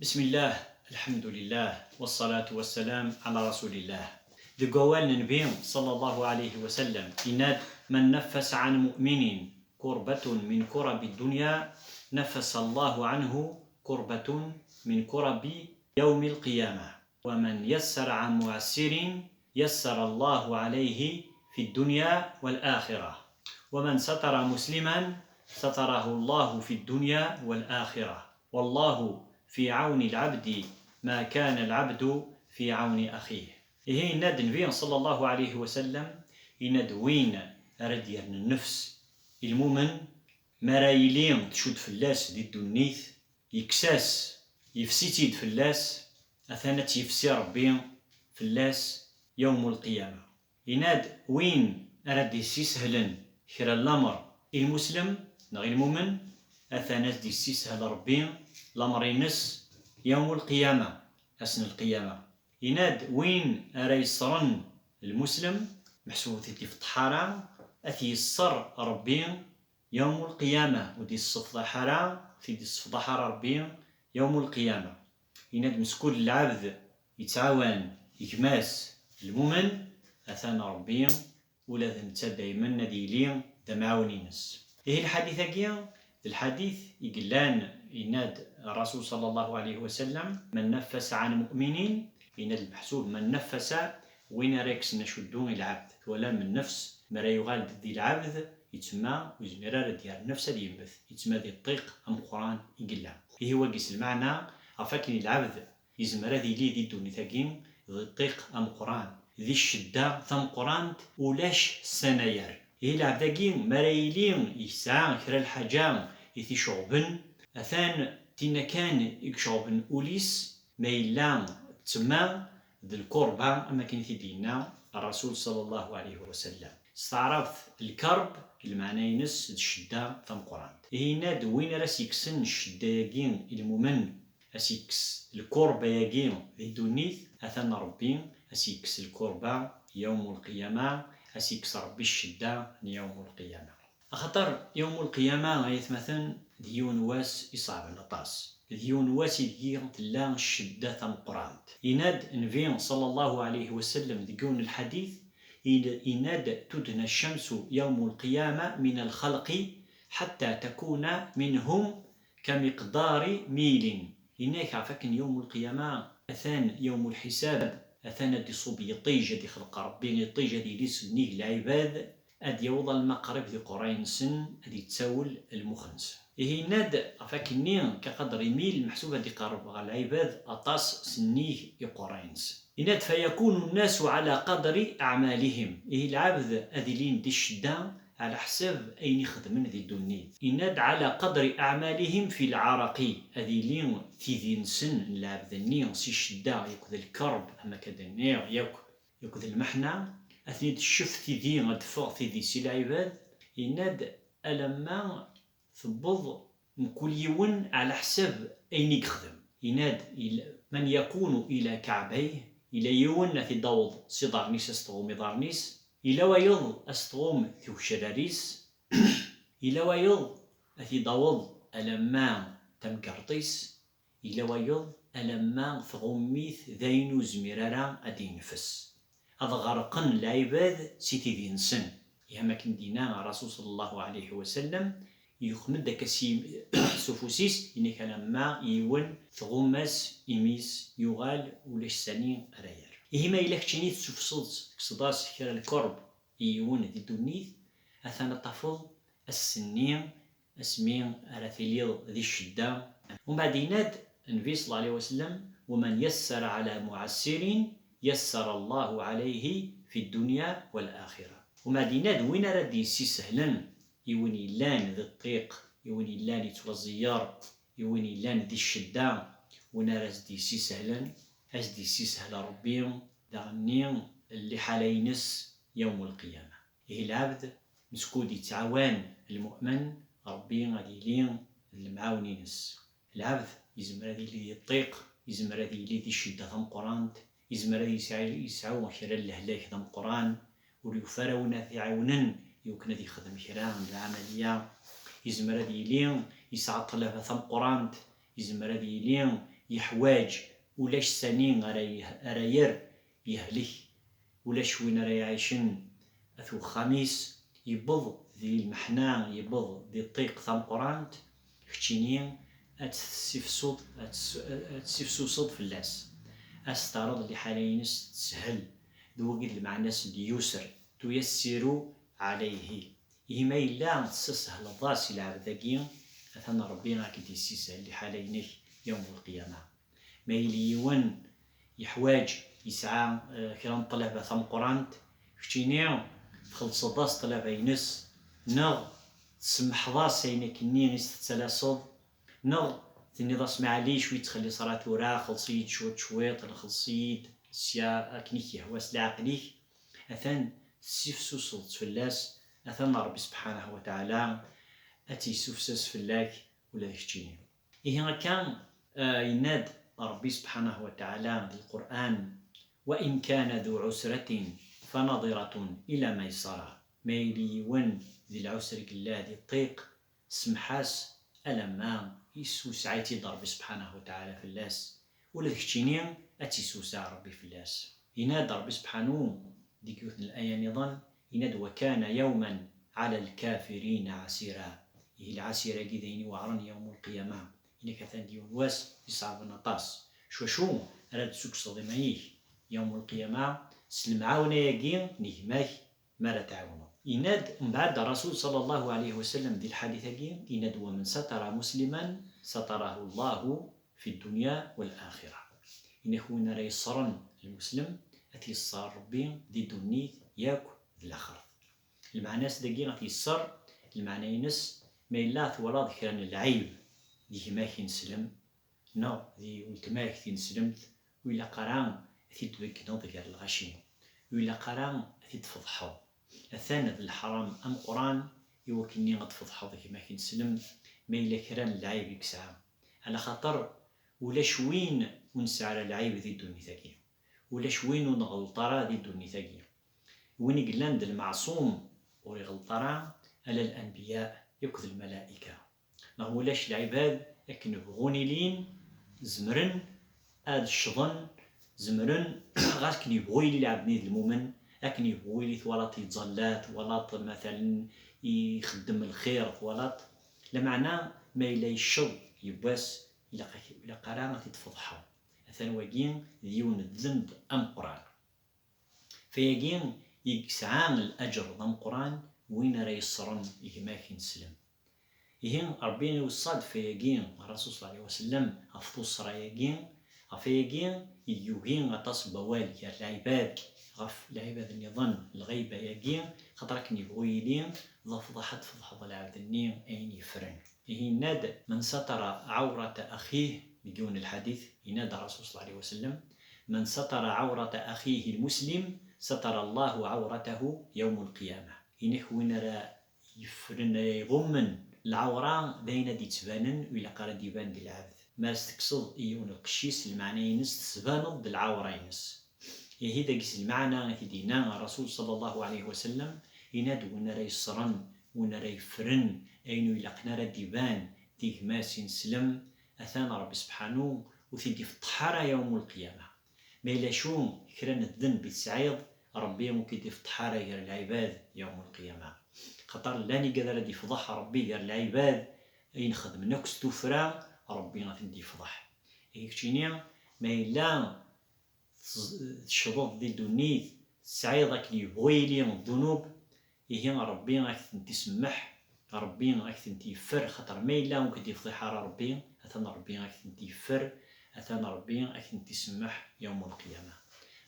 بسم الله الحمد لله والصلاة والسلام على رسول الله. The قوال النبي صلى الله عليه وسلم إناد من نفس عن مؤمن كربة من كرب الدنيا نفس الله عنه كربة من كرب يوم القيامة، ومن يسر عن معسر يسر الله عليه في الدنيا والآخرة، ومن ستر مسلما ستره الله في الدنيا والآخرة، والله في عون العبد ما كان العبد في عون أخيه. إيه يناد النبي صلى الله عليه وسلم يناد وين أراد يرن النفس المؤمن مرايلين تشد فلاس دي الدنيث يكساس يفسيتيد فلاس أثنت يفسي ربي فلاس يوم القيامة. يناد وين أراد يسيسهلن كرا الأمر المسلم نغي المؤمن أثنت دي يسيسهل ربي الأمر ينس يوم القيامة أسن القيامة. يناد وين أرى يصرن المسلم محسوب في الطحارة أثي يصر ربي يوم القيامة، ودي الصفضة حرام في دي الصفضة حرام ربي يوم القيامة. يناد مسكول العبد يتعاون يكماس المؤمن أثان ربي ولا ذنتا دايما نادي لي دمعونينس. إيه الحديث أكيا الحديث يقلان يناد الرسول صلى الله عليه وسلم من نفس عن مؤمن يناد المحسوب من نفس وين ريكس نشدون العبد ولا من نفس مرا يغال دي العبد يتسمى وزميرا ديال النفس اللي ينبث يتسمى دي الطيق أم قرآن يقلان. إيه هو قيس المعنى عفاكن العبد يزمرا دي لي دي دوني ثاقين ذي الطيق أم قرآن ذي الشدة ثم قرآن ولاش سنيار. إيه العبداقين مرايلين يسعى كرا الحاجة يثي شعبن أثان تينا كان يكشعبن أوليس ما إلا تسمى ذي القربة أما كان دينا الرسول صلى الله عليه وسلم استعرف الكرب المعنى ينس الشدة ثم قرآن. إيه ناد وين راس يكسن الشدة ياقين المؤمن أسيكس الكربة ياقين ذي دونيث أثان ربي أسيكس الكربة يوم القيامة أسيكس ربي الشدة يوم القيامة. أخطر يوم القيامة غايث مثلا ديون واس يصعب الأطاس ديون واس يدير تلا الشدة ثم قرآن. يناد النبي صلى الله عليه وسلم ديون الحديث يناد تدنى الشمس يوم القيامة من الخلق حتى تكون منهم كمقدار ميل. هناك عفاكن يوم القيامة أثان يوم الحساب أثان دي صوب يطيجة دي خلق ربي يطيجة دي لسنيه العباد أدي يوضى المقرب ذي قرين سن أدي تساول المخنس. إيه ناد عفاكني كقدر ميل محسوبة دي قرب العباد أطاس سنيه يقرينس. يناد فيكون الناس على قدر أعمالهم. إيه العبد أذلين دي الشدة على حساب أين يخدمن ذي الدنيا. يناد على قدر أعمالهم في العرق أذلين تيذين سن العبد النير سي الشدة يكذ الكرب أما كذا النير يكذ المحنة أثني الشفت ذي غدفغ ذي سي العباد. يناد ألما ثبض كل يوم على حساب أين يخدم. يناد من يكون إلى كعبيه إلى يوم في دوض صدارنيس أستغوم دارنيس إلى ويض أستغوم ثو شراريس إلى ويض في دوض ألما تمكرطيس إلى ويض ألما ثغميث ذينو زميرارا أدي نفس هذا غرقن العباد سيتي ذي نسن. يهما كندينا الرسول صلى الله عليه وسلم يخمد داك سفوسيس إنك لما يون ثغمس إميس يغال ولاش ساني راير. إهما إلا كتشيني تسفصد كصداس كرا الكرب يون ذي دونيث أثانا تفض السنين اسمين أراثيليض ذي الشدة. ومن بعد يناد النبي صلى الله عليه وسلم ومن يسر على معسر يسر الله عليه في الدنيا والآخرة. ومن بعد يناد وين راد يسهلن يوني لان ذي الطيق يوني لان يتوزيار يوني لان ذي الشدة وين راس دي سهلا أس دي سهل ربي دغني اللي حالينس يوم القيامة. إيه العبد مسكود يتعاون المؤمن ربي غادي لين المعاونينس. العبد يزمر هذه اللي الطيق يزمر هذه اللي ذي الشدة ثم قرآن يزمر هذه يسعو خير الهلاك ثم قرآن وليفراونا في عونن يمكن هذه يخدم كرا من العملية يزمر هذه لين يسعى طلبة ثم قرآن يزمر هذه لين يحواج ولاش سنين راير يهلك ولاش وين راه يعيشن اثو خميس يبض ذي المحنان يبض ذي الطيق ثم قرانت كتشينين اتسفسوصد في اللاس استعرض لحالينس تسهل ذوقي مع الناس اليسر تيسر عليه إما إلا تسهل الضاس إلى عبداكي أثنى ربنا كي تيسهل لحالينه يوم القيامة ما يليون يحواج يسعى كرام طلبة ثم قرانت كتشيني تخلص ضاس طلبة ينس نغ تسمح ضاس ينك نينس تتلاسض نغ تني ضاس معليش ويتخلي صلاة ورا خلصيد شويط خلصيد سيا أكنيك يهواس لعقليك أثن سيفسو صوت فلاس أثن ربي سبحانه وتعالى أتي سوفسس فلاك ولا يشتيني إيه كان يناد ربي سبحانه وتعالى بالقرآن وإن كان ذو عسرة فنظرة إلى ميسرة ميلي ون ذي العسر الله ذي الطيق سمحاس ألما يسو سعيتي ربي سبحانه وتعالى فلاس ولا يشتيني أتي سوسا ربي فلاس يناد ربي سبحانه ديك الآية نظن يناد وكان يوما على الكافرين عسيرا هي العسيرة كذين وعرن يوم القيامة إنك كثان ديون واس يصعب نطاس شو راد سوك صدميه يوم القيامة سلم عاونا يقين نهماه ما تعاونه يناد من بعد الرسول صلى الله عليه وسلم ذي الحديث يقين يناد ومن ستر مسلما ستره الله في الدنيا والآخرة إنه هنا يصرن المسلم أتي الصار ربي ذي دونيت ياكو الآخر المعنى دقيقة في الصر المعنى ينس ما إلا ولا ذكران العيب ذي ماك نسلم نو ذي ولتماك تنسلمت وإلا قران ذي تبك نضغر الغشيم وإلا قران ذي تفضحو الثاني الحرام أم قران يوكني غتفضحو ذي ماك نسلم ما إلا كران العيب يكسع على خاطر ولا شوين ونسعى العيب ذي الدنيا ثاكي ولا شوين ونغلطرا ذي الدنيا ثاكي وين قلاند المعصوم وري غلطرا على الأنبياء يكذ الملائكة ما هولاش العباد لكن يبغوني لين زمرن هاد الشظن زمرن غاس يبغوي لي العبد المؤمن لكن يبغوي لي ثوالط يتزلات ثوالط مثلا يخدم الخير ثوالط لمعنى ما إلا يشض يباس إلا قرامة تتفضحو مثلا ويقين ديون الذنب أم قران فيقين يكسعان الأجر ضم قران وين راه يصرن يهماك نسلم يهين ربنا يوصاد فيقين الرسول صلى الله عليه وسلم أفضل الصرا يقين أفيقين يوقين غطاس بوالي العباد غف العباد النظام الغيبة يقين خطرك نبغوي لين ضا فضحت فضحض العبد النيم أين يفرن يهين ناد من ستر عورة أخيه بدون الحديث ينادى الرسول صلى الله عليه وسلم من ستر عورة أخيه المسلم ستر الله عورته يوم القيامة إنه وين راه يفرن يغمن العورة داينة دي تبانن وإلا قرا ديبان دي العبد ما استقصد إيون القشيس المعنى ينس تبانض العورة ينس هي داكس المعنى في دينا الرسول صلى الله عليه وسلم يناد وين راه يصرن وين راه يفرن أينو إلا قنا ديبان ديك ماس ينسلم أثان ربي سبحانه وثيدي في الطحارة يوم القيامة ما إلا شون كران الذنب السعيد ربي ممكن في الطحارة غير العباد يوم القيامة خطر لاني قادر دي فضح ربي غير العباد ينخدم نكس توفرا ربي غادي يفضح يكتشيني ما إلا الشروط دي دونيت سعيدك لي بغيلي من الذنوب هي ربي غادي تسمح ربي غادي يفر خطر ما إلا ممكن يفضح ربي أثنى ربي غادي يفر أثنى ربي غادي تسمح يوم القيامة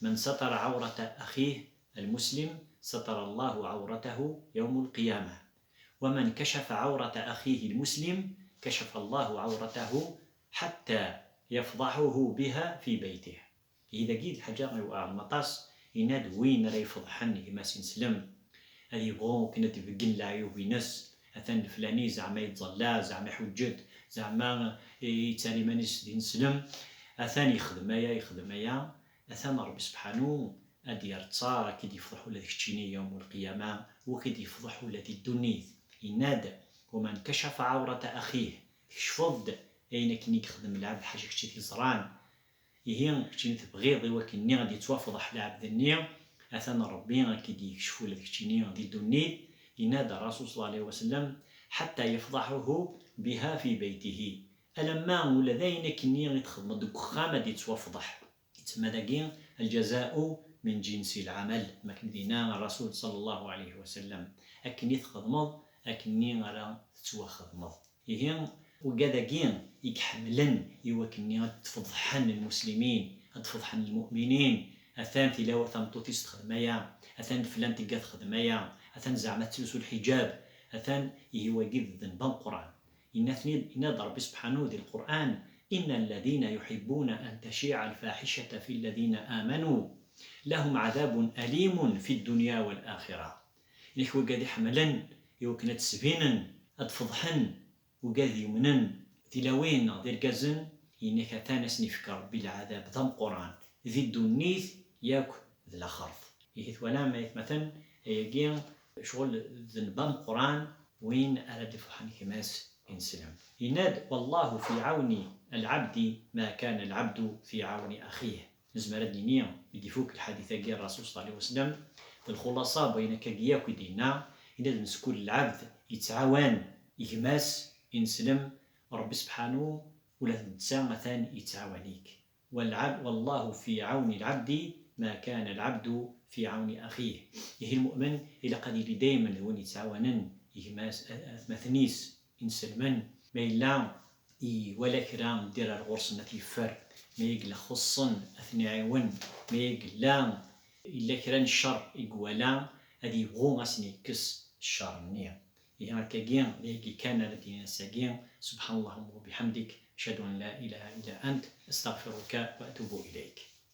من ستر عورة أخيه المسلم ستر الله عورته يوم القيامة ومن كشف عورة أخيه المسلم كشف الله عورته حتى يفضحه بها في بيته إذا جيت الحاجة المطاس يناد وين راه يفضحني ما سنسلم هذه يبغون كنا تبقين العيوب ينس أثن الفلاني زعما يتظلا زعما يحوجد زعما يتالي مانيش دين سلم أثن يخدم يا أثن ربي سبحانه أدي يرتصار كي يفضحوا لذيك الشيني يوم القيامة وكي يفضحوا لذي الدنيا ينادى ومن كشف عورة أخيه شفض أين كني يخدم العبد حاجة كشي تيزران هي كشي تبغيض وكني غادي توافضح العبد النية أثنى ربي غادي يكشفو لك كشي غادي يدوني ينادى الرسول صلى الله عليه وسلم حتى يفضحه بها في بيته ألما ولا ذاين كني غيتخدم دوك خامة دي توافضح يتسمى داكين الجزاء من جنس العمل ما كندينا الرسول صلى الله عليه وسلم أكني تخدمض أكني غالا تتواخدمض هي وكذاكين يكحملن يوكني تفضحن المسلمين تفضحن المؤمنين أثان تلاوة تمطوطيس تخدمايا أثان فلان تلقى تخدمايا أثان زعما تلبسو الحجاب أثان هو جذ ذنبا القرآن إن ربي سبحانه ذي القرآن إن الذين يحبون أن تشيع الفاحشة في الذين آمنوا لهم عذاب أليم في الدنيا والآخرة إنك وقاد حملا يوكنا تسبينا أتفضحن وقاد يمنن تلاوين ذي القزن إنك تانس نفكر بالعذاب ذا القرآن ذي الدنيث ياك ذي الأخرف يهيث ولا ما مثلا يجين شغل ذنبان القرآن وين أراد فحن كماس إنسلم يناد والله في عون العبد ما كان العبد في عون أخيه نزمر الدينية بدي فوق الحديث جاء الرسول صلى الله عليه وسلم الخلاصة بين كجياك ودينا إن نسكن العبد يتعاون يغماس إنسلم ربي سبحانه ولا تنسى مثلا يتعاونيك والله في عون العبد ما كان العبد في عون أخيه يهي المؤمن إلى قدير دائما هو يتعاونن يغماس مثنيس إنسلمن ما إلا ولا كرام دير الغرس نتيفر ما يقلا خصن أثني عيون ما يقلا إلا كران الشر يقولا هذه يبغو غاسني كس الشر منيا يعني كاكين ليكي كان لدينا ساقين سبحان الله وبحمدك أشهد أن لا إله إلا أنت أستغفرك وأتوب إليك